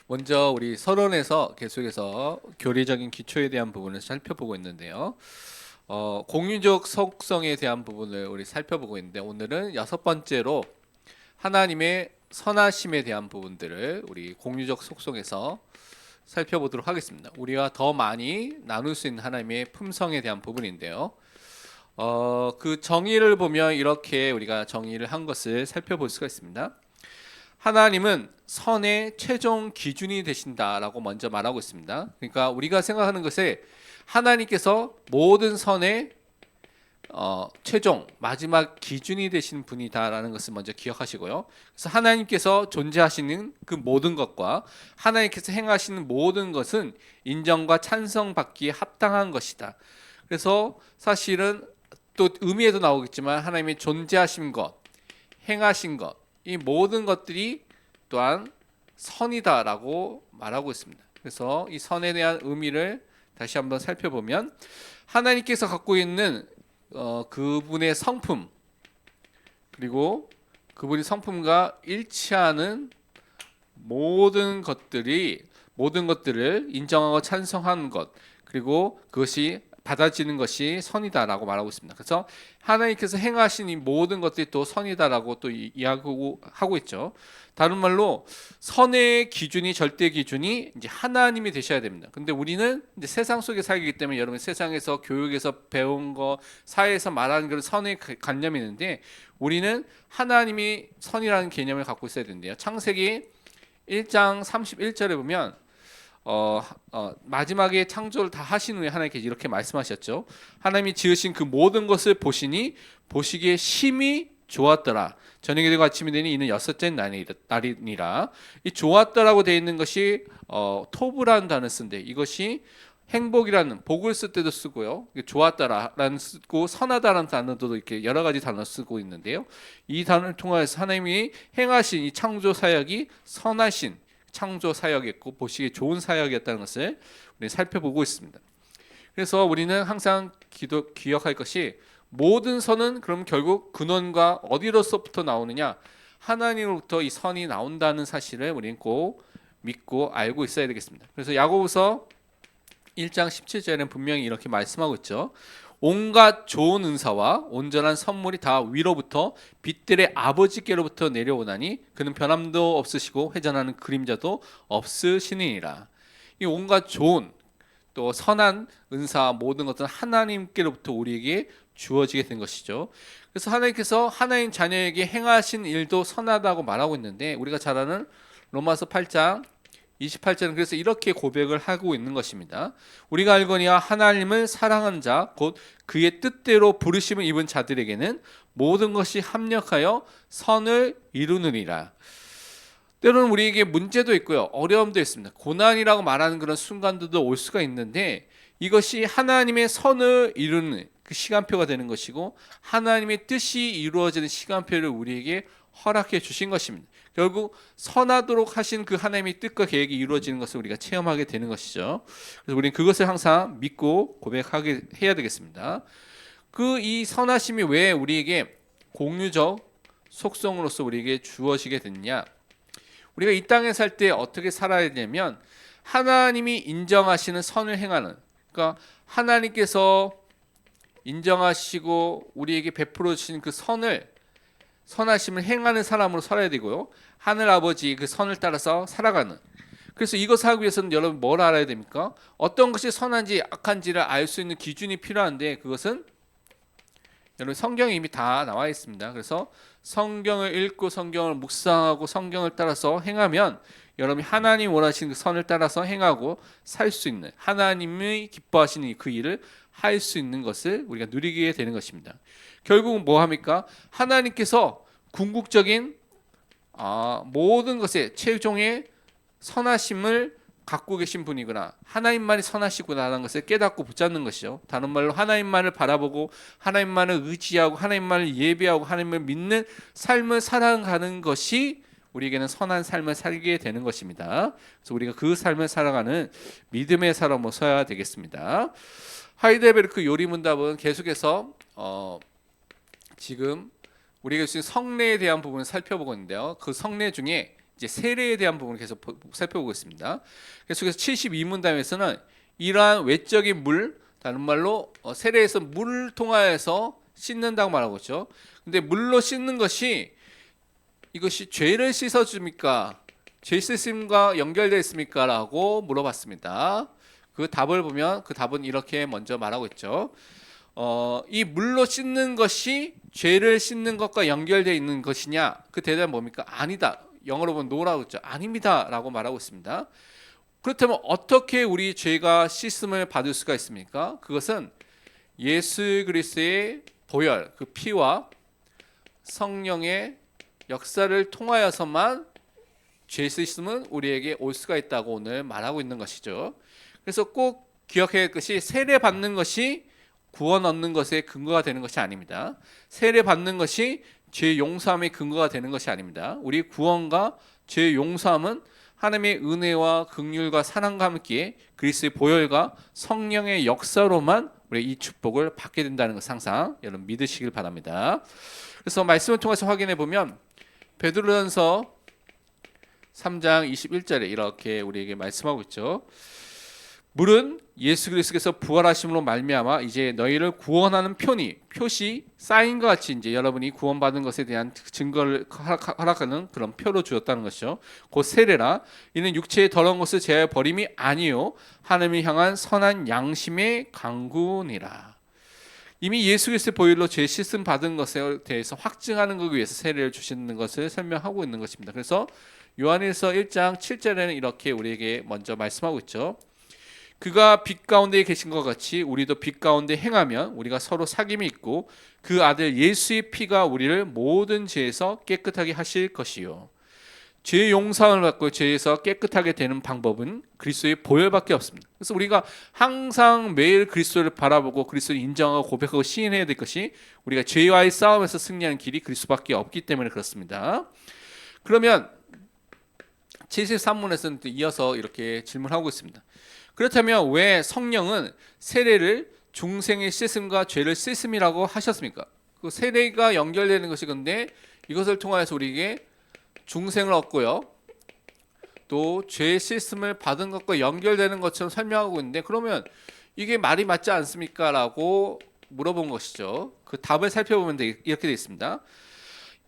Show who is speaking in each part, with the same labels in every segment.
Speaker 1: 먼저 우리 서론에서 계속해서 교리적인 기초에 대한 부분을 살펴보고 있는데요. 공유적 속성에 대한 부분을 우리 살펴보고 있는데 오늘은 여섯 번째로 하나님의 선하심에 대한 부분들을 우리 공유적 속성에서 살펴보도록 하겠습니다. 우리가 더 많이 나눌 수 있는 하나님의 품성에 대한 부분인데요. 그 정의를 보면 이렇게 우리가 정의를 한 것을 살펴볼 수가 있습니다. 하나님은 선의 최종 기준이 되신다라고 먼저 말하고 있습니다. 그러니까 우리가 생각하는 것에 하나님께서 모든 선의 최종 마지막 기준이 되신 분이다라는 것을 먼저 기억하시고요. 그래서 하나님께서 존재하시는 그 모든 것과 하나님께서 행하시는 모든 것은 인정과 찬성받기에 합당한 것이다. 그래서 사실은 또 의미에도 나오겠지만 하나님의 존재하신 것, 행하신 것, 이 모든 것들이 또한 선이다라고 말하고 있습니다. 그래서 이 선에 대한 의미를 다시 한번 살펴보면 하나님께서 갖고 있는 그분의 성품, 그리고 그분의 성품과 일치하는 모든 것들을 인정하고 찬성하는 것, 그리고 그것이 받아지는 것이 선이다라고 말하고 있습니다. 그래서 하나님께서 행하신 이 모든 것들이 또 선이다라고 또 이야기하고 있죠. 다른 말로 선의 기준이 절대 기준이 이제 하나님이 되셔야 됩니다. 근데 우리는 이제 세상 속에 살기 때문에 여러분 세상에서 교육에서 배운 거, 사회에서 말하는 그런 선의 관념이 있는데 우리는 하나님이 선이라는 개념을 갖고 있어야 된대요. 창세기 1장 31절에 보면 마지막에 창조를 다 하신 후에 하나님께서 이렇게 말씀하셨죠. 하나님이 지으신 그 모든 것을 보시니 보시기에 심히 좋았더라. 저녁이 되고 아침이 되니 이는 여섯째 날이니라. 이 좋았더라고 되어 있는 것이 토브라는 단어 쓴데 이것이 행복이라는 복을 쓸 때도 쓰고요. 좋았다라는 쓰고 선하다라는 단어도 이렇게 여러 가지 단어 쓰고 있는데요. 이 단어를 통해서 하나님이 행하신 이 창조 사역이 선하신 창조 사역이었고 보시기에 좋은 사역이었다는 것을 우리 살펴보고 있습니다. 그래서 우리는 항상 기억할 것이 모든 선은 그럼 결국 근원과 어디로서부터 나오느냐? 하나님으로부터 이 선이 나온다는 사실을 우리는 꼭 믿고 알고 있어야 되겠습니다. 그래서 야고보서 1장 17절에는 분명히 이렇게 말씀하고 있죠. 온갖 좋은 은사와 온전한 선물이 다 위로부터 빛들의 아버지께로부터 내려오나니 그는 변함도 없으시고 회전하는 그림자도 없으시니라. 이 온갖 좋은 또 선한 은사 모든 것들은 하나님께로부터 우리에게 주어지게 된 것이죠. 그래서 하나님께서 하나님 자녀에게 행하신 일도 선하다고 말하고 있는데 우리가 잘 아는 로마서 8장 28절은 그래서 이렇게 고백을 하고 있는 것입니다. 우리가 알거니와 하나님을 사랑하는 자 곧 그의 뜻대로 부르심을 입은 자들에게는 모든 것이 합력하여 선을 이루느니라. 때로는 우리에게 문제도 있고요. 어려움도 있습니다. 고난이라고 말하는 그런 순간들도 올 수가 있는데 이것이 하나님의 선을 이루는 그 시간표가 되는 것이고 하나님의 뜻이 이루어지는 시간표를 우리에게 허락해 주신 것입니다. 결국 선하도록 하신 그 하나님의 뜻과 계획이 이루어지는 것을 우리가 체험하게 되는 것이죠. 그래서 우리는 그것을 항상 믿고 고백하게 해야 되겠습니다. 그 이 선하심이 왜 우리에게 공유적 속성으로서 우리에게 주어지게 됐냐? 우리가 이 땅에 살 때 어떻게 살아야 되냐면 하나님이 인정하시는 선을 행하는, 그러니까 하나님께서 인정하시고 우리에게 베풀어 주신 그 선하심을 행하는 사람으로 살아야 되고요. 하늘 아버지 그 선을 따라서 살아가는. 그래서 이것을 하기 위해서는 여러분 뭘 알아야 됩니까? 어떤 것이 선한지 악한지를 알 수 있는 기준이 필요한데 그것은 여러분 성경에 이미 다 나와 있습니다. 그래서 성경을 읽고 성경을 묵상하고 성경을 따라서 행하면 여러분이 하나님 원하시는 그 선을 따라서 행하고 살 수 있는 하나님이 기뻐하시는 그 일을 할 수 있는 것을 우리가 누리게 되는 것입니다. 결국은 뭐 합니까? 하나님께서 궁극적인 모든 것의 최종의 선하심을 갖고 계신 분이구나. 하나님만이 선하시구나라는 것을 깨닫고 붙잡는 것이죠. 다른 말로 하나님만을 바라보고 하나님만을 의지하고 하나님만을 예배하고 하나님을 믿는 삶을 살아가는 것이 우리에게는 선한 삶을 살게 되는 것입니다. 그래서 우리가 그 삶을 살아가는 믿음의 사람으로 서야 되겠습니다. 하이델베르크 요리문답은 계속해서 지금 우리가 지금 성례에 대한 부분을 살펴보고 있는데요. 그 성례 중에 이제 세례에 대한 부분을 계속 살펴보고 있습니다. 그래서 72문답에서는 이러한 외적인 물, 다른 말로 세례에서 물을 통하여서 씻는다고 말하고 있죠. 근데 물로 씻는 것이 이것이 죄를 씻어줍니까? 죄 씻음과 연결되어 있습니까? 라고 물어봤습니다. 그 답을 보면 그 답은 이렇게 먼저 말하고 있죠. 이 물로 씻는 것이 죄를 씻는 것과 연결되어 있는 것이냐? 그 대답은 뭡니까? 아니다. 영어로 보면 no라고 했죠. 아닙니다. 라고 말하고 있습니다. 그렇다면 어떻게 우리 죄가 씻음을 받을 수가 있습니까? 그것은 예수 그리스도의 보혈, 그 피와 성령의 역사를 통하여서만 죄 씻음은 우리에게 올 수가 있다고 오늘 말하고 있는 것이죠. 그래서 꼭 기억해야 할 것이 세례 받는 것이 구원 얻는 것의 근거가 되는 것이 아닙니다. 세례 받는 것이 죄 용서함의 근거가 되는 것이 아닙니다. 우리 구원과 죄 용서함은 하나님의 은혜와 긍휼과 사랑과 함께 그리스도의 보혈과 성령의 역사로만 우리 이 축복을 받게 된다는 것을 항상 여러분 믿으시길 바랍니다. 그래서 말씀을 통해서 확인해 보면 베드로전서 3장 21절에 이렇게 우리에게 말씀하고 있죠. 물은 예수 그리스도께서 부활하심으로 말미암아 이제 너희를 구원하는 표시 사인과 같이 이제 여러분이 구원받은 것에 대한 증거를 허락하는 그런 표로 주었다는 것이죠. 곧 세례라. 이는 육체의 더러운 것을 제하여 버림이 아니요 하나님을 향한 선한 양심의 강구니라. 이미 예수 그리스도의 보혈로 죄 씻음 받은 것에 대해서 확증하는 것을 위해서 세례를 주시는 것을 설명하고 있는 것입니다. 그래서 요한일서 1장 7절에는 이렇게 우리에게 먼저 말씀하고 있죠. 그가 빛 가운데 계신 것 같이 우리도 빛 가운데 행하면 우리가 서로 사귐이 있고 그 아들 예수의 피가 우리를 모든 죄에서 깨끗하게 하실 것이요. 죄 용서를 받고 죄에서 깨끗하게 되는 방법은 그리스도의 보혈밖에 없습니다. 그래서 우리가 항상 매일 그리스도를 바라보고 그리스도를 인정하고 고백하고 시인해야 될 것이 우리가 죄와의 싸움에서 승리하는 길이 그리스도밖에 없기 때문에 그렇습니다. 그러면 73문에서는 이어서 이렇게 질문하고 있습니다. 그렇다면 왜 성령은 세례를 중생의 씻음과 죄를 씻음이라고 하셨습니까? 그 세례가 연결되는 것이 근데 이것을 통하여서 우리에게 중생을 얻고요. 또 죄의 씻음을 받은 것과 연결되는 것처럼 설명하고 있는데 그러면 이게 말이 맞지 않습니까? 라고 물어본 것이죠. 그 답을 살펴보면 이렇게 되어 있습니다.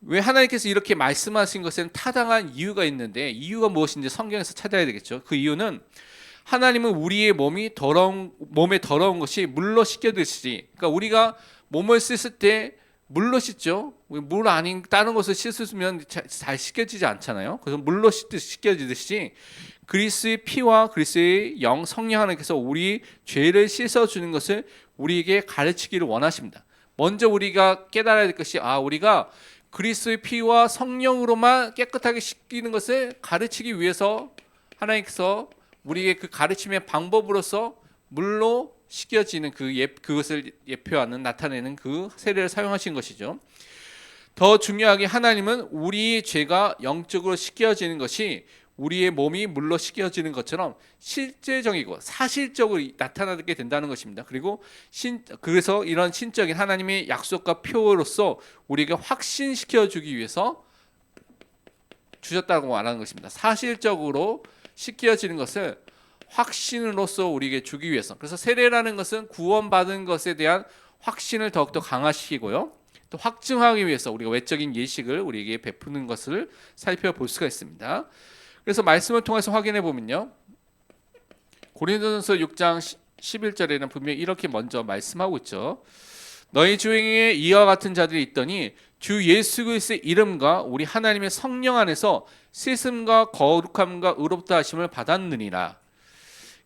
Speaker 1: 왜 하나님께서 이렇게 말씀하신 것에는 타당한 이유가 있는데 이유가 무엇인지 성경에서 찾아야 되겠죠. 그 이유는 하나님은 우리의 몸에 더러운 것이 물로 씻겨듯이, 그러니까 우리가 몸을 씻을 때 물로 씻죠. 물 아닌 다른 것을 씻으면 잘 씻겨지지 않잖아요. 그래서 물로 씻겨지듯이 그리스도의 피와 그리스도의 영 성령 하나님께서 우리 죄를 씻어주는 것을 우리에게 가르치기를 원하십니다. 먼저 우리가 깨달아야 될 것이 우리가 그리스도의 피와 성령으로만 깨끗하게 씻기는 것을 가르치기 위해서 하나님께서 우리에게 그 가르침의 방법으로서 물로 씻겨지는 그것을 예표하는 나타내는 그 세례를 사용하신 것이죠. 더 중요하게 하나님은 우리의 죄가 영적으로 씻겨지는 것이 우리의 몸이 물로 씻겨지는 것처럼 실제적이고 사실적으로 나타나게 된다는 것입니다. 그리고 그래서 이런 신적인 하나님의 약속과 표로서 우리에게 확신시켜주기 위해서 주셨다고 말하는 것입니다. 사실적으로 씻겨지는 것을 확신으로서 우리에게 주기 위해서. 그래서 세례라는 것은 구원받은 것에 대한 확신을 더욱더 강화시키고요. 또 확증하기 위해서 우리가 외적인 예식을 우리에게 베푸는 것을 살펴볼 수가 있습니다. 그래서 말씀을 통해서 확인해 보면요. 고린도전서 6장 11절에는 분명히 이렇게 먼저 말씀하고 있죠. 너희 중에 이와 같은 자들이 있더니 주 예수 그리스도의 이름과 우리 하나님의 성령 안에서 씻음과 거룩함과 의롭다 하심을 받았느니라.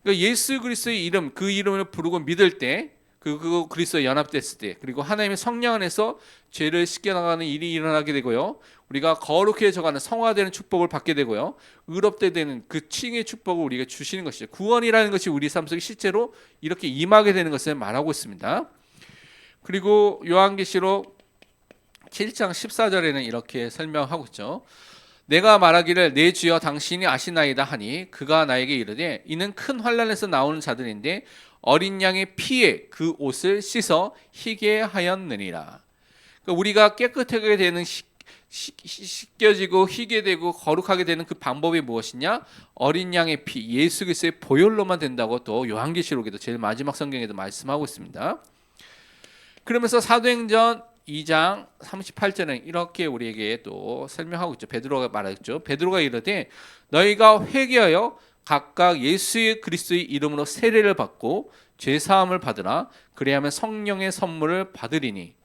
Speaker 1: 그러니까 예수 그리스도의 이름, 그 이름을 부르고 믿을 때, 그 그리스도에 연합됐을 때, 그리고 하나님의 성령 안에서 죄를 씻겨나가는 일이 일어나게 되고요. 우리가 거룩해져가는 성화되는 축복을 받게 되고요. 의롭게 되는 그 칭의 축복을 우리가 주시는 것이죠. 구원이라는 것이 우리 삶 속에 실제로 이렇게 임하게 되는 것을 말하고 있습니다. 그리고 요한계시록 7장 14절에는 이렇게 설명하고 있죠. 내가 말하기를 내 주여 당신이 아시나이다 하니 그가 나에게 이르되 이는 큰 환난에서 나오는 자들인데 어린 양의 피에 그 옷을 씻어 희게 하였느니라. 그러니까 우리가 깨끗하게 되는 씻겨지고 희게 되고 거룩하게 되는 그 방법이 무엇이냐? 어린 양의 피, 예수 그리스도의 보혈로만 된다고 또 요한계시록에도 제일 마지막 성경에도 말씀하고 있습니다. 그러면서 사도행전 2장 38절은 이렇게 우리에게 또 설명하고 있죠. 베드로가 말했죠. 베드로가 이르되 너희가 회개하여 각각 예수 그리스도의 이름으로 세례를 받고 죄 사함을 받으라. 그리하면 성령의 선물을 받으리니.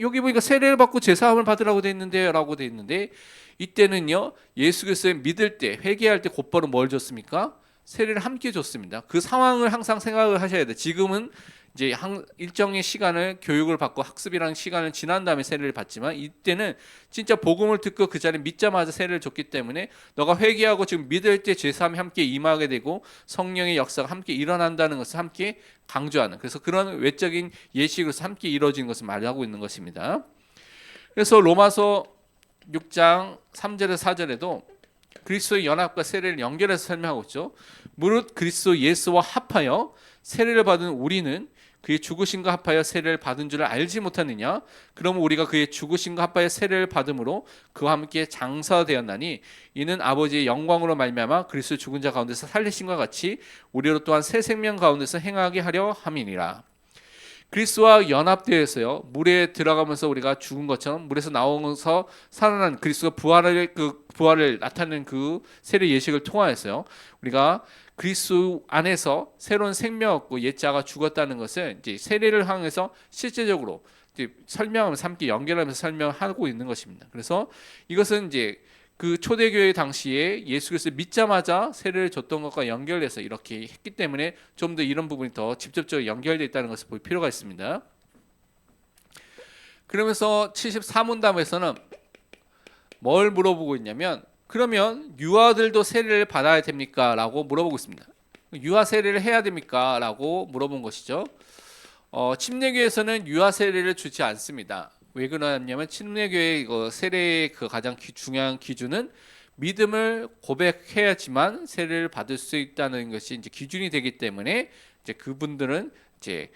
Speaker 1: 여기 보니까 세례를 받고 죄 사함을 받으라고 돼 있는데라고 돼 있는데 이때는요. 예수 그리스도를 믿을 때 회개할 때 곧바로 뭘 줬습니까? 세례를 함께 줬습니다. 그 상황을 항상 생각을 하셔야 돼. 지금은 이제 일정의 시간을 교육을 받고 학습이라는 시간을 지난 다음에 세례를 받지만 이때는 진짜 복음을 듣고 그 자리에 믿자마자 세례를 줬기 때문에 너가 회개하고 지금 믿을 때 죄사함이 함께 임하게 되고 성령의 역사가 함께 일어난다는 것을 함께 강조하는, 그래서 그런 외적인 예식으로서 함께 이루어지는 것을 말하고 있는 것입니다. 그래서 로마서 6장 3절에서 4절에도 그리스도의 연합과 세례를 연결해서 설명하고 있죠. 무릇 그리스도 예수와 합하여 세례를 받은 우리는 그의 죽으심과 합하여 세례를 받은 줄을 알지 못하느냐? 그러면 우리가 그의 죽으심과 합하여 세례를 받음으로 그와 함께 장사되었나니 이는 아버지의 영광으로 말미암아 그리스도 죽은 자 가운데서 살리심과 같이 우리로 또한 새 생명 가운데서 행하게 하려 함이니라. 그리스도와 연합되어서요, 물에 들어가면서 우리가 죽은 것처럼 물에서 나오면서 살아난 그리스도가 부활을 나타내는 그 세례 예식을 통하여서요, 우리가 그리스도 안에서 새로운 생명 얻고 옛자가 죽었다는 것을 이제 세례를 향해서 실제적으로 이제 설명하면서 함께 연결하면서 설명하고 있는 것입니다. 그래서 이것은 이제 그 초대교회 당시에 예수 그리스도를 믿자마자 세례를 줬던 것과 연결해서 이렇게 했기 때문에 좀 더 이런 부분이 더 직접적으로 연결되어 있다는 것을 볼 필요가 있습니다. 그러면서 74문답에서는 뭘 물어보고 있냐면, 그러면 유아들도 세례를 받아야 됩니까? 라고 물어보고 있습니다. 유아 세례를 해야 됩니까? 라고 물어본 것이죠. 침례교에서는 유아 세례를 주지 않습니다. 왜 그러냐면 침례교의 세례의 그 가장 중요한 기준은 믿음을 고백해야지만 세례를 받을 수 있다는 것이 이제 기준이 되기 때문에 이제 그분들은 이제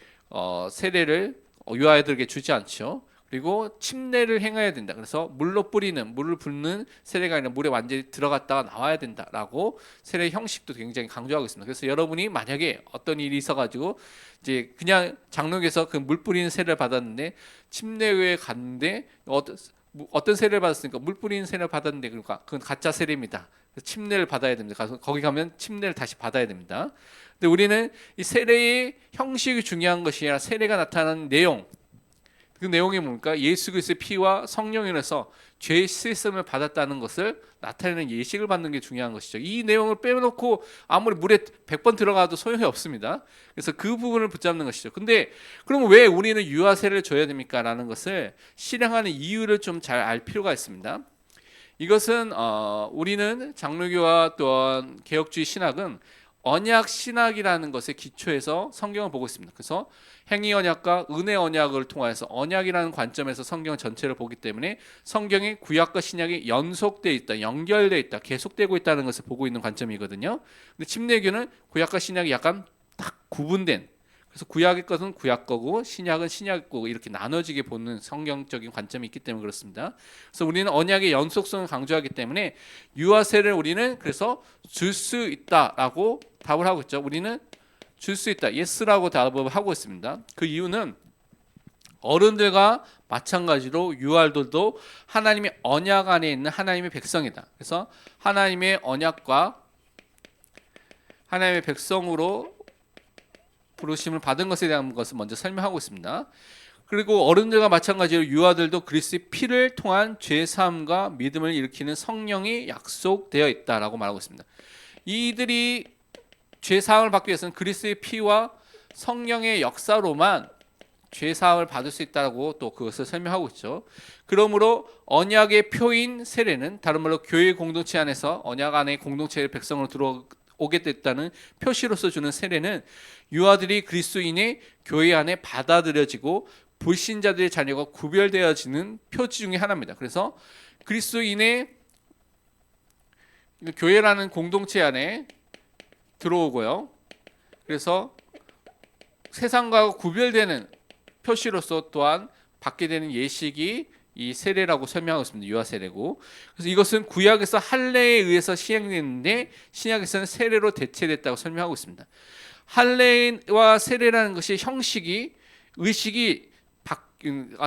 Speaker 1: 세례를 유아애들에게 주지 않죠. 그리고 침례를 행해야 된다. 그래서 물을 붓는 세례가 아니라 물에 완전히 들어갔다가 나와야 된다라고 세례 형식도 굉장히 강조하고 있습니다. 그래서 여러분이 만약에 어떤 일이 있어가지고 이제 그냥 장로교에서 그 물 뿌리는 세례를 받았는데 침례회에 갔는데 어떤 세례를 받았으니까 물 뿌리는 세례를 받았는데, 그러니까 그건 가짜 세례입니다. 침례를 받아야 됩니다. 가서 거기 가면 침례를 다시 받아야 됩니다. 근데 우리는 이 세례의 형식이 중요한 것이 아니라 세례가 나타나는 내용, 그 내용이 뭡니까? 예수 그리스도의 피와 성령으로서 죄의 씻음을 받았다는 것을 나타내는 예식을 받는 게 중요한 것이죠. 이 내용을 빼놓고 아무리 물에 100번 들어가도 소용이 없습니다. 그래서 그 부분을 붙잡는 것이죠. 근데 그러면 왜 우리는 유아 세례를 줘야 됩니까? 라는 것을 실행하는 이유를 좀 잘 알 필요가 있습니다. 이것은 우리는 장로교와 또한 개혁주의 신학은 언약 신학이라는 것에 기초해서 성경을 보고 있습니다. 그래서 행위 언약과 은혜 언약을 통해서 언약이라는 관점에서 성경 전체를 보기 때문에 성경의 구약과 신약이 연속되어 있다, 연결되어 있다, 계속되고 있다는 것을 보고 있는 관점이거든요. 근데 침례교는 구약과 신약이 약간 딱 구분된, 그래서 구약의 것은 구약 거고 신약은 신약 거고 이렇게 나눠지게 보는 성경적인 관점이 있기 때문에 그렇습니다. 그래서 우리는 언약의 연속성을 강조하기 때문에 유아 세례를 우리는 그래서 줄 수 있다라고 답을 하고 있죠. 우리는 줄 수 있다, 예스라고 답을 하고 있습니다. 그 이유는 어른들과 마찬가지로 유아들도 하나님의 언약 안에 있는 하나님의 백성이다. 그래서 하나님의 언약과 하나님의 백성으로 부르심을 받은 것에 대한 것을 먼저 설명하고 있습니다. 그리고 어른들과 마찬가지로 유아들도 그리스도의 피를 통한 죄 사함과 믿음을 일으키는 성령이 약속되어 있다라고 말하고 있습니다. 이들이 죄 사함을 받기 위해서는 그리스도의 피와 성령의 역사로만 죄 사함을 받을 수 있다고 또 그것을 설명하고 있죠. 그러므로 언약의 표인 세례는 다른 말로 교회 공동체 안에서 언약 안에 공동체의 백성으로 들어오게 됐다는 표시로서 주는 세례는 유아들이 그리스도인의 교회 안에 받아들여지고 불신자들의 자녀가 구별되어지는 표지 중에 하나입니다. 그래서 그리스도인의 교회라는 공동체 안에 들어오고요. 그래서 세상과 구별되는 표시로서 또한 받게 되는 예식이 이 세례라고 설명하고 있습니다. 유아 세례고. 그래서 이것은 구약에서 할례에 의해서 시행됐는데 신약에서는 세례로 대체됐다고 설명하고 있습니다. 할례와 세례라는 것이 형식이 의식이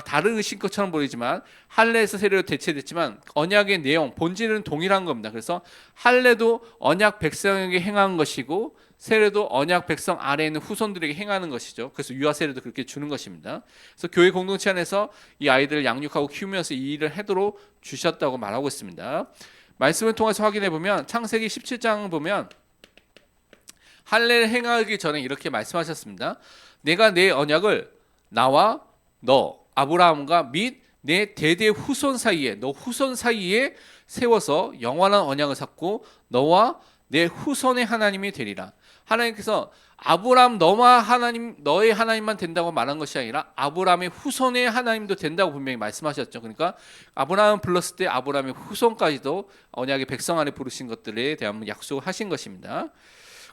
Speaker 1: 다른 의식 것처럼 보이지만 할례에서 세례로 대체됐지만 언약의 내용 본질은 동일한 겁니다. 그래서 할례도 언약 백성에게 행한 것이고 세례도 언약 백성 아래에 있는 후손들에게 행하는 것이죠. 그래서 유아 세례도 그렇게 주는 것입니다. 그래서 교회 공동체 안에서 이 아이들을 양육하고 키우면서 이 일을 하도록 주셨다고 말하고 있습니다. 말씀을 통해서 확인해 보면 창세기 17장 보면 할례를 행하기 전에 이렇게 말씀하셨습니다. 내가 내 언약을 나와 너 아브라함과 및 내 대대 후손 사이에 너 후손 사이에 세워서 영원한 언약을 샀고 너와 내 후손의 하나님이 되리라. 하나님께서 아브라함 너와 하나님 너의 하나님만 된다고 말한 것이 아니라 아브라함의 후손의 하나님도 된다고 분명히 말씀하셨죠. 그러니까 아브라함을 불렀을 때 아브라함의 후손까지도 언약의 백성 안에 부르신 것들에 대한 약속을 하신 것입니다.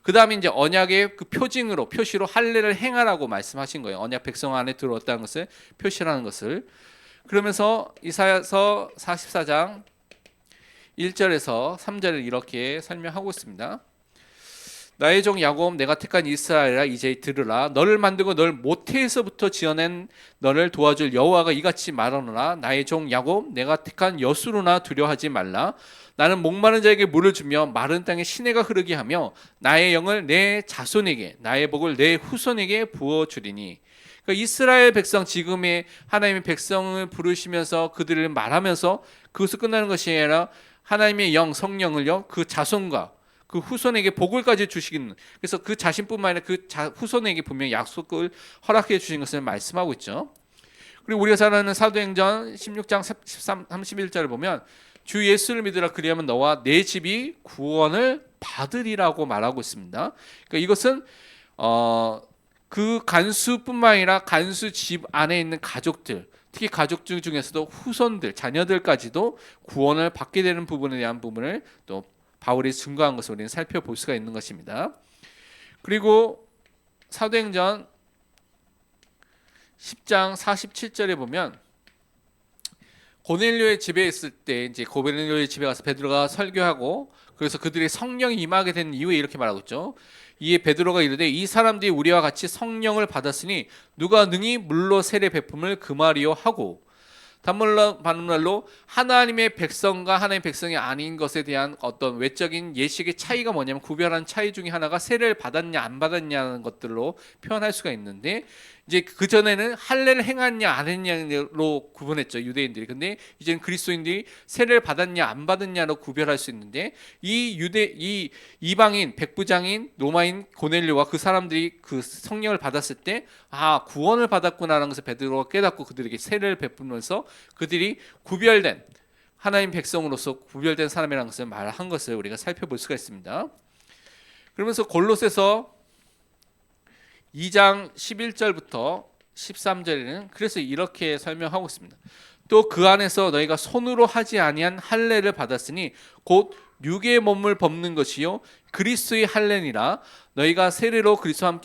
Speaker 1: 그 다음에 이제 언약의 그 표징으로 표시로 할례를 행하라고 말씀하신 거예요. 언약 백성 안에 들어왔다는 것을 표시라는 것을. 그러면서 이사야서 44장 1절에서 3절을 이렇게 설명하고 있습니다. 나의 종 야곱 내가 택한 이스라엘아 이제 들으라. 너를 만들고 널 모태에서부터 지어낸 너를 도와줄 여호와가 이같이 말하노라. 나의 종 야곱 내가 택한 여수로나 두려워하지 말라. 나는 목마른 자에게 물을 주며 마른 땅에 시내가 흐르게 하며 나의 영을 내 자손에게 나의 복을 내 후손에게 부어주리니. 그러니까 이스라엘 백성 지금의 하나님의 백성을 부르시면서 그들을 말하면서 그것을 끝나는 것이 아니라 하나님의 영 성령을요 그 자손과 그 후손에게 복을까지 주시기는. 그래서 그 자신뿐만 아니라 그 후손에게 분명히 약속을 허락해 주신 것을 말씀하고 있죠. 그리고 우리가 잘 아는 사도행전 16장 31절을 보면 주 예수를 믿으라 그리하면 너와 내 집이 구원을 받으리라고 말하고 있습니다. 그러니까 이것은 그 간수뿐만 아니라 간수 집 안에 있는 가족들, 특히 가족들 중에서도 후손들, 자녀들까지도 구원을 받게 되는 부분에 대한 부분을 또 바울이 증거한 것을 우리는 살펴볼 수가 있는 것입니다. 그리고 사도행전 10장 47절에 보면 고넬료의 집에 있을 때 이제 고넬료의 집에 가서 베드로가 설교하고 그래서 그들이 성령이 임하게 된 이후에 이렇게 말하고 있죠. 이에 베드로가 이르되 이 사람들이 우리와 같이 성령을 받았으니 누가 능히 물로 세례 베품을 금하리요 하고 단문말로 하나님의 백성과 하나님의 백성이 아닌 것에 대한 어떤 외적인 예식의 차이가 뭐냐면 구별한 차이 중에 하나가 세례를 받았냐 안 받았냐는 것들로 표현할 수가 있는데 이제 그 전에는 할례를 행했냐 안 했냐로 구분했죠 유대인들이. 근데 이제는 그리스도인들이 세례를 받았냐 안 받았냐로 구별할 수 있는데 이 이방인 백부장인 로마인 고넬료와 그 사람들이 그 성령을 받았을 때 구원을 받았구나라는 것을 베드로가 깨닫고 그들에게 세례를 베푸면서 그들이 구별된 하나님 백성으로서 구별된 사람이라는 것을 말한 것을 우리가 살펴볼 수가 있습니다. 그러면서 골로새서 2장 11절부터 13절에는 그래서 이렇게 설명하고 있습니다. 또 그 안에서 너희가 손으로 하지 아니한 할례를 받았으니 곧 육의 몸을 벗는 것이요 그리스도의 할례니라. 너희가 세례로 그리스도와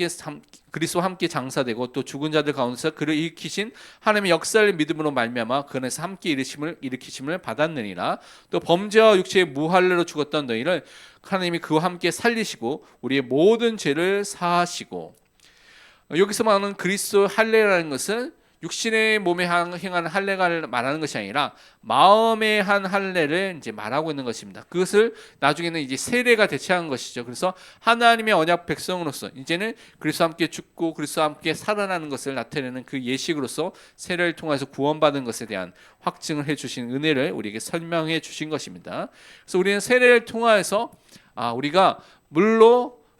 Speaker 1: 함께 장사되고 또 죽은 자들 가운데서 그를 일으키신 하나님의 역사를 믿음으로 말미암아 그 안에서 함께 일으키심을 받았느니라. 또 범죄와 육체의 무할례로 죽었던 너희를 하나님이 그와 함께 살리시고 우리의 모든 죄를 사하시고. 여기서 말하는 그리스도 할례라는 것은 육신의 몸에 행하는 할례가 말하는 것이 아니라 마음에 한 할례를 이제 말하고 있는 것입니다. 그것을 나중에는 이제 세례가 대체한 것이죠. 그래서 하나님의 언약 백성으로서 이제는 그리스도와 함께 죽고 그리스도와 함께 살아나는 것을 나타내는 그 예식으로서 세례를 통해서 구원받은 것에 대한 확증을 해주신 은혜를 우리에게 설명해 주신 것입니다. 그래서 우리는 세례를 통하여서 우리가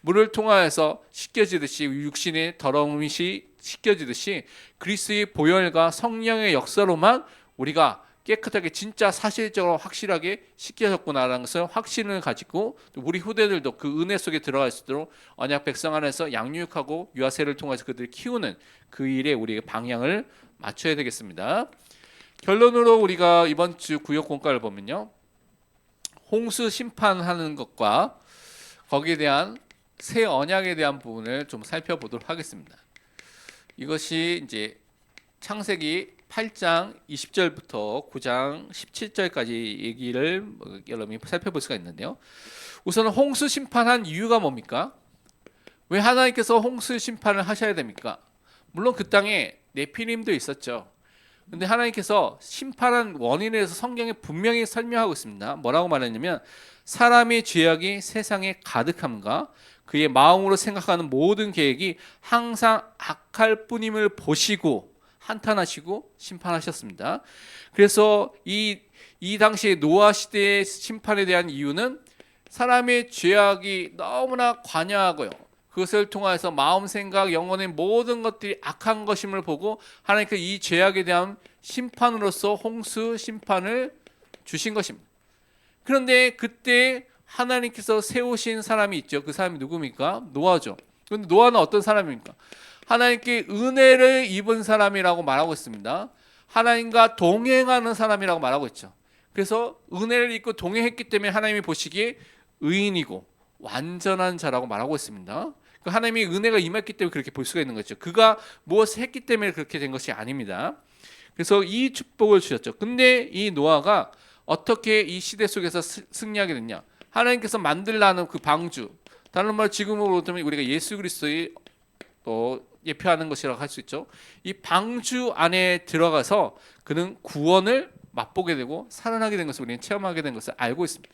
Speaker 1: 물을 통하여서 씻겨지듯이 육신의 더러움이 씻겨지듯이 그리스도의 보혈과 성령의 역사로만 우리가 깨끗하게 진짜 사실적으로 확실하게 씻겨졌구나라는 것을 확신을 가지고 또 우리 후대들도 그 은혜 속에 들어갈 수 있도록 언약 백성 안에서 양육하고 유아세를 통해서 그들을 키우는 그 일에 우리의 방향을 맞춰야 되겠습니다. 결론으로 우리가 이번 주 구역 공과를 보면요, 홍수 심판하는 것과 거기에 대한 새 언약에 대한 부분을 좀 살펴보도록 하겠습니다. 이것이 이제 창세기 8장 20절부터 9장 17절까지 얘기를 여러분이 살펴볼 수가 있는데요. 우선은 홍수 심판한 이유가 뭡니까? 왜 하나님께서 홍수 심판을 하셔야 됩니까? 물론 그 땅에 네피림도 있었죠. 근데 하나님께서 심판한 원인에 대해서 성경에 분명히 설명하고 있습니다. 뭐라고 말했냐면 사람의 죄악이 세상에 가득함과 그의 마음으로 생각하는 모든 계획이 항상 악할 뿐임을 보시고 한탄하시고 심판하셨습니다. 그래서 이 당시에 노아 시대의 심판에 대한 이유는 사람의 죄악이 너무나 관여하고요. 그것을 통해서 마음, 생각, 영혼의 모든 것들이 악한 것임을 보고 하나님께서 이 죄악에 대한 심판으로서 홍수 심판을 주신 것입니다. 그런데 그때 하나님께서 세우신 사람이 있죠. 그 사람이 누굽니까? 노아죠. 그런데 노아는 어떤 사람입니까? 하나님께 은혜를 입은 사람이라고 말하고 있습니다. 하나님과 동행하는 사람이라고 말하고 있죠. 그래서 은혜를 입고 동행했기 때문에 하나님이 보시기에 의인이고 완전한 자라고 말하고 있습니다. 하나님이 은혜가 임했기 때문에 그렇게 볼 수가 있는 거죠. 그가 무엇을 했기 때문에 그렇게 된 것이 아닙니다. 그래서 이 축복을 주셨죠. 근데 이 노아가 어떻게 이 시대 속에서 승리하게 됐냐? 하나님께서 만들라는 그 방주, 다른 말 지금으로 보면 우리가 예수 그리스도의 예표하는 것이라고 할 수 있죠. 이 방주 안에 들어가서 그는 구원을 맛보게 되고 살아나게 된 것을 우리는 체험하게 된 것을 알고 있습니다.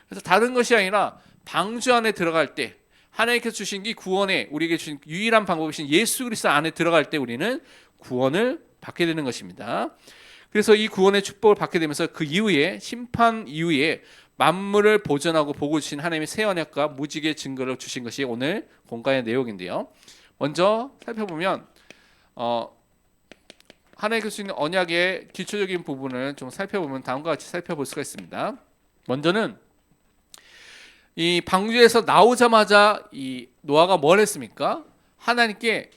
Speaker 1: 그래서 다른 것이 아니라 방주 안에 들어갈 때 하나님께서 주신 이 구원에 우리에게 주신 유일한 방법이신 예수 그리스도 안에 들어갈 때 우리는 구원을 받게 되는 것입니다. 그래서 이 구원의 축복을 받게 되면서 그 이후에 심판 이후에 만물을 보존하고 보고 주신 하나님의 새 언약과 무지개 증거를 주신 것이 오늘 본문의 내용인데요. 먼저 살펴보면 하나님께서 주신 언약의 기초적인 부분을 좀 살펴보면 다음과 같이 살펴볼 수가 있습니다. 먼저는 이 방주에서 나오자마자 이 노아가 뭘 했습니까? 하나님께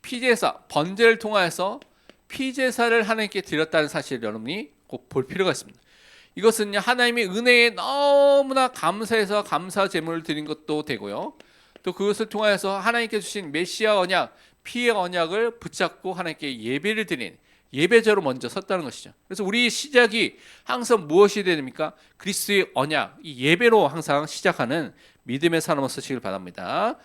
Speaker 1: 피제사, 번제를 통하여서 피제사를 하나님께 드렸다는 사실을 여러분이 꼭 볼 필요가 있습니다. 이것은 하나님의 은혜에 너무나 감사해서 감사 제물을 드린 것도 되고요. 또 그것을 통하여서 하나님께 주신 메시아 언약, 피의 언약을 붙잡고 하나님께 예배를 드린 예배자로 먼저 섰다는 것이죠. 그래서 우리 시작이 항상 무엇이 됩니까? 그리스도의 언약, 이 예배로 항상 시작하는 믿음의 사람으로 서시길 바랍니다.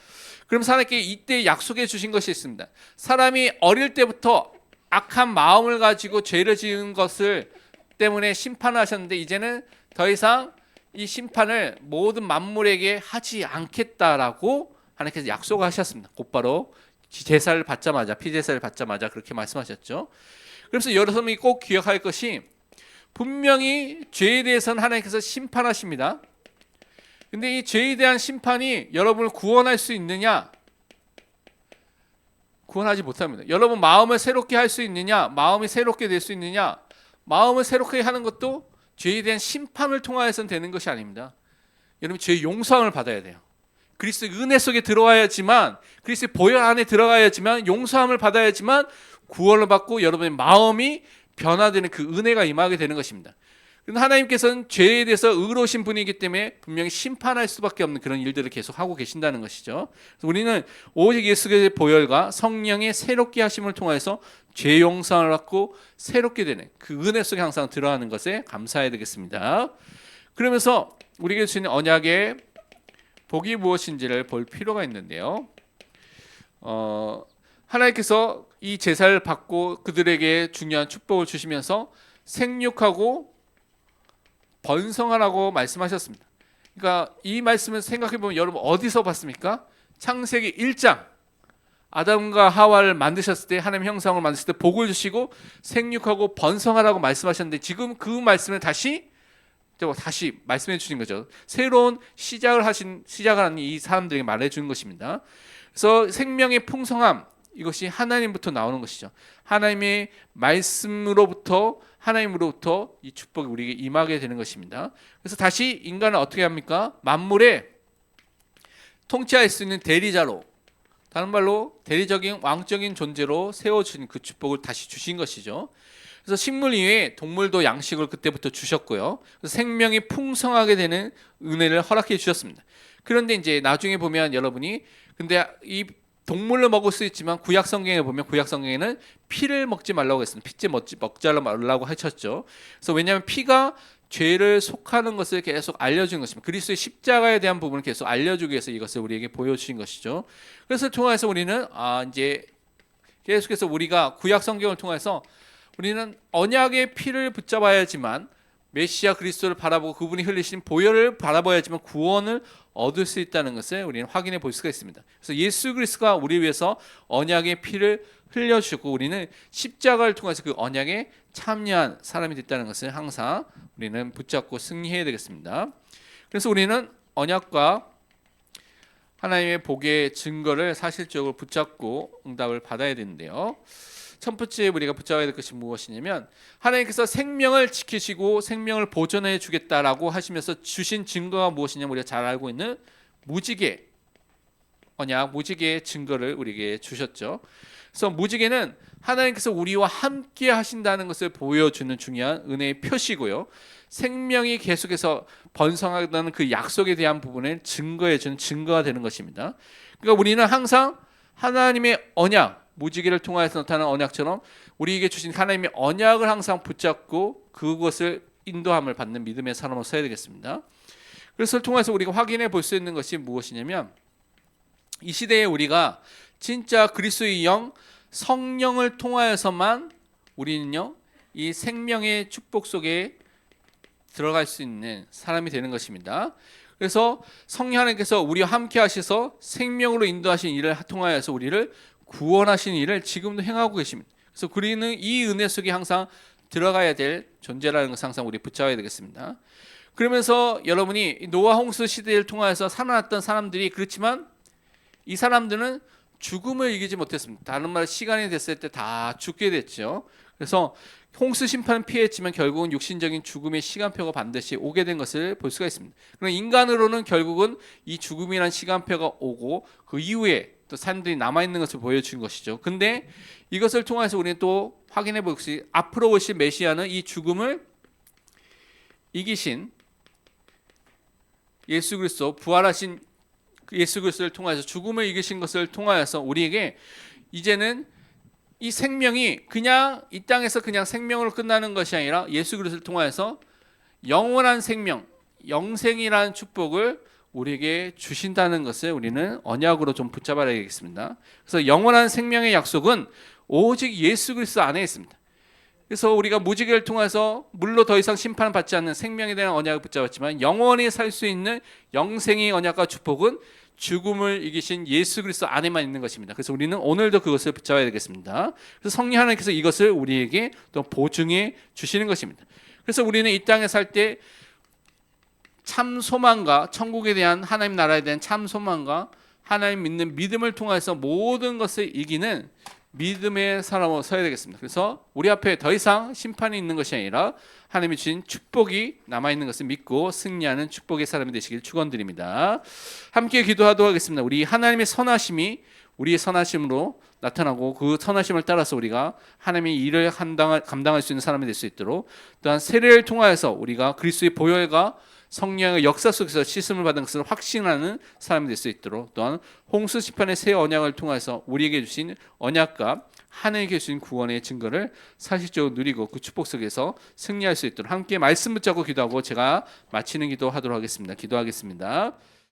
Speaker 1: 그럼 하나님께 이때 약속해 주신 것이 있습니다. 사람이 어릴 때부터 악한 마음을 가지고 죄를 지은 것을 때문에 심판을 하셨는데 이제는 더 이상 이 심판을 모든 만물에게 하지 않겠다라고 하나님께서 약속하셨습니다. 곧바로 제사를 받자마자 피제사를 받자마자 그렇게 말씀하셨죠. 그래서 여러분이 꼭 기억할 것이 분명히 죄에 대해서는 하나님께서 심판하십니다. 근데 이 죄에 대한 심판이 여러분을 구원할 수 있느냐? 구원하지 못합니다. 여러분 마음을 새롭게 할 수 있느냐? 마음이 새롭게 될 수 있느냐? 마음을 새롭게 하는 것도 죄에 대한 심판을 통하여서는 되는 것이 아닙니다. 여러분 죄의 용서함을 받아야 돼요. 그리스도의 은혜 속에 들어와야지만, 그리스도의 보혈 안에 들어가야지만, 용서함을 받아야지만 구원을 받고 여러분의 마음이 변화되는 그 은혜가 임하게 되는 것입니다. 그런데 하나님께서는 죄에 대해서 의로우신 분이기 때문에 분명히 심판할 수밖에 없는 그런 일들을 계속 하고 계신다는 것이죠. 그래서 우리는 오직 예수의 보혈과 성령의 새롭게 하심을 통해서 죄 용서를 받고 새롭게 되는 그 은혜 속에 항상 들어가는 것에 감사해야 되겠습니다. 그러면서 우리에게 주신 언약의 복이 무엇인지를 볼 필요가 있는데요. 하나님께서 이 제사를 받고 그들에게 중요한 축복을 주시면서 생육하고 번성하라고 말씀하셨습니다. 그러니까 이 말씀을 생각해 보면 여러분 어디서 봤습니까? 창세기 1장 아담과 하와를 만드셨을 때 하나님 형상을 만드실 때 복을 주시고 생육하고 번성하라고 말씀하셨는데 지금 그 말씀을 다시 말씀해 주신 거죠. 새로운 시작을 하는 이 사람들에게 말해 주는 것입니다. 그래서 생명의 풍성함 이것이 하나님부터 나오는 것이죠. 하나님의 말씀으로부터 하나님으로부터 이 축복이 우리에게 임하게 되는 것입니다. 그래서 다시 인간을 어떻게 합니까? 만물에 통치할 수 있는 대리자로, 다른 말로 대리적인 왕적인 존재로 세워주신 그 축복을 다시 주신 것이죠. 그래서 식물 이외에 동물도 양식을 그때부터 주셨고요. 그래서 생명이 풍성하게 되는 은혜를 허락해 주셨습니다. 그런데 이제 나중에 보면 여러분이 근데 이 동물로 먹을 수 있지만 구약 성경에 보면 구약 성경에는 피를 먹지 말라고 했습니다. 피째 먹지 말라고 하셨죠. 그래서 왜냐하면 피가 죄를 속하는 것을 계속 알려주는 것입니다. 그리스도의 십자가에 대한 부분을 계속 알려주기 위해서 이것을 우리에게 보여주신 것이죠. 그래서 통해서 우리는 이제 계속해서 우리가 구약 성경을 통해서 우리는 언약의 피를 붙잡아야지만 메시아 그리스도를 바라보고 그분이 흘리신 보혈을 바라봐야지만 구원을 얻을 수 있다는 것을 우리는 확인해 볼 수가 있습니다. 그래서 예수 그리스도가 우리 위해서 언약의 피를 흘려주셨고 우리는 십자가를 통해서 그 언약에 참여한 사람이 됐다는 것을 항상 우리는 붙잡고 승리해야 되겠습니다. 그래서 우리는 언약과 하나님의 복의 증거를 사실적으로 붙잡고 응답을 받아야 되는데요. 첫 번째 우리가 붙잡아야 될 것이 무엇이냐면 하나님께서 생명을 지키시고 생명을 보존해 주겠다라고 하시면서 주신 증거가 무엇이냐면 우리가 잘 알고 있는 무지개 언약, 무지개의 증거를 우리에게 주셨죠. 그래서 무지개는 하나님께서 우리와 함께 하신다는 것을 보여주는 중요한 은혜의 표시고요. 생명이 계속해서 번성하다는 그 약속에 대한 부분을 증거해 주는 증거가 되는 것입니다. 그러니까 우리는 항상 하나님의 언약, 무지개를 통하여서 나타나는 언약처럼 우리에게 주신 하나님의 언약을 항상 붙잡고 그것을 인도함을 받는 믿음의 사람으로 서야 되겠습니다. 그래서 통해서 우리가 확인해 볼 수 있는 것이 무엇이냐면 이 시대에 우리가 진짜 그리스도의 영 성령을 통하여서만 우리는요 이 생명의 축복 속에 들어갈 수 있는 사람이 되는 것입니다. 그래서 성령 하나님께서 우리와 함께 하셔서 생명으로 인도하신 일을 통하여서 우리를 구원하신 일을 지금도 행하고 계십니다. 그래서 우리는 이 은혜 속에 항상 들어가야 될 존재라는 것을 항상 우리 붙잡아야 되겠습니다. 그러면서 여러분이 노아 홍수 시대를 통하여서 살아났던 사람들이 그렇지만 이 사람들은 죽음을 이기지 못했습니다. 다른 말로 시간이 됐을 때 다 죽게 됐죠. 그래서 홍수 심판은 피했지만 결국은 육신적인 죽음의 시간표가 반드시 오게 된 것을 볼 수가 있습니다. 그럼 인간으로는 결국은 이 죽음이란 시간표가 오고 그 이후에 또 사람들이 남아있는 것을 보여준 것이죠. 근데 이것을 통해서 우리는 또 확인해 볼 것이 앞으로 오실 메시아는 이 죽음을 이기신 예수 그리스도 부활하신 예수 그리스도를 통해서 죽음을 이기신 것을 통하여서 우리에게 이제는 이 생명이 그냥 이 땅에서 그냥 생명으로 끝나는 것이 아니라 예수 그리스도를 통하여서 영원한 생명, 영생이라는 축복을 우리에게 주신다는 것을 우리는 언약으로 좀 붙잡아야 되겠습니다. 그래서 영원한 생명의 약속은 오직 예수 그리스도 안에 있습니다. 그래서 우리가 무지개를 통해서 물로 더 이상 심판을 받지 않는 생명에 대한 언약을 붙잡았지만 영원히 살 수 있는 영생의 언약과 축복은 죽음을 이기신 예수 그리스도 안에만 있는 것입니다. 그래서 우리는 오늘도 그것을 붙잡아야 되겠습니다. 그래서 성령 하나님께서 이것을 우리에게 또 보증해 주시는 것입니다. 그래서 우리는 이 땅에 살 때 참 소망과 천국에 대한 하나님 나라에 대한 참 소망과 하나님 믿는 믿음을 통해서 모든 것을 이기는 믿음의 사람으로 서야 되겠습니다. 그래서 우리 앞에 더 이상 심판이 있는 것이 아니라 하나님이 주신 축복이 남아있는 것을 믿고 승리하는 축복의 사람이 되시길 축원드립니다. 함께 기도하도록 하겠습니다. 우리 하나님의 선하심이 우리의 선하심으로 나타나고 그 선하심을 따라서 우리가 하나님의 일을 감당할 수 있는 사람이 될 수 있도록 또한 세례를 통하여서 우리가 그리스도의 보혈과 성령의 역사 속에서 씻음을 받은 것을 확신하는 사람이 될 수 있도록 또한 홍수 시판의 새 언약을 통해서 우리에게 주신 언약과 하나님께 주신 구원의 증거를 사실적으로 누리고 그 축복 속에서 승리할 수 있도록 함께 말씀 붙잡고 기도하고 제가 마치는 기도하도록 하겠습니다. 기도하겠습니다.